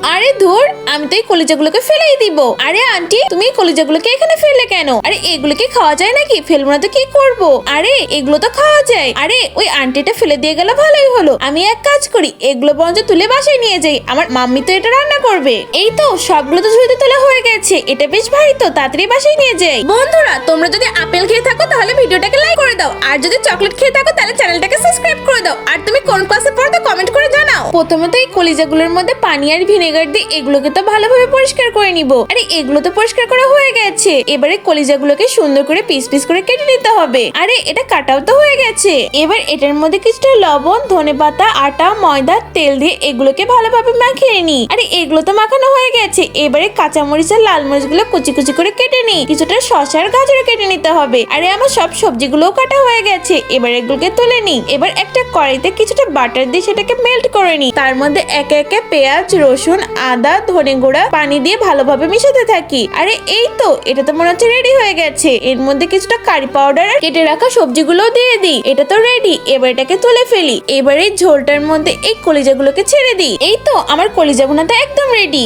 আরে ধুর, আমি তো এই কলিজাগুলোকে ফেলেই দিব। আরে আন্টি, তুমি এই কলিজাগুলোকে এখানে ফেললে কেন? আরে এগুলো কি খাওয়া যায় নাকি? ফেলবো না তো কি করব? আরে এগুলো তো খাওয়া যায়। আরে ওই আন্টিটা ফেলে দিয়ে গেল, ভালোই হলো। আমি এক কাজ করি, এগুলো বরঞ্চ তুলে বাসায় নিয়ে যাই, আমার মাম্মি তো এটা রান্না করবে। এই তো সবগুলো তো ঝুড়িতে তোলা হয়ে গেছে, এটা বেশ ভারী, তো তাড়াতাড়ি বাসায় নিয়ে যাই। বন্ধুরা, তোমরা যদি আপেল খেয়ে থাকো তাহলে ভিডিওটাকে লাইক করে দাও, আর যদি চকলেট খেয়ে থাকো তাহলে চ্যানেলটাকে সাবস্ক্রাইব করে দাও। আর তুমি কোন ক্লাসে পড়ো তা কমেন্ট করে জানাও। প্রথমে তো এই কলিজাগুলোর মধ্যে পানি আর ভিনেগার দিয়ে এগুলোকে তো ভালোভাবে পরিষ্কার করে নিব। আরে এগুলো তো পরিষ্কার করা হয়ে গেছে, এবারে কলিজাগুলোকে সুন্দর করে পিস পিস করে কেটে নিতে হবে। আরে এটা কাটাও তো হয়ে গেছে। এবার এটার মধ্যে কিছুটা লবণ, ধনেপাতা, আটা, ময়দা, তেল দিয়ে এগুলোকে ভালোভাবে মাখিয়ে নি। আরে এগুলো তো মাখানো হয়ে গেছে, এবারে কাঁচামরিচ আর লাল মরিচ গুলো কুচি কুচি করে কেটে নি। কিছুটা শসা আর গাজরও কেটে নিতে হবে। আরে আমার সব সবজিগুলোও কাটা হয়ে গেছে, এবার এগুলোকে তুলে নি। এবার একটা কড়াইতে কিছুটা বাটার দিয়ে সেটাকে মেল্ট করে নি। তার মধ্যে একে একে পেঁয়াজ, রসুন, আদা, ধনে গুঁড়া, পানি দিয়ে ভালোভাবে মিশাতে থাকি। আরে এই তো, এটা তো মনে হচ্ছে রেডি হয়ে গেছে। এর মধ্যে কিছুটা কারি পাউডার আর কেটে রাখা সবজিগুলো দিয়ে দিই। এটা তো রেডি, এবার এটাকে তুলে ফেলি। এবার এই ঝোলটার মধ্যে এই কলিজাগুলোকে ছেড়ে দিই। এই তো আমার কলিজা ভুনাটা একদম রেডি।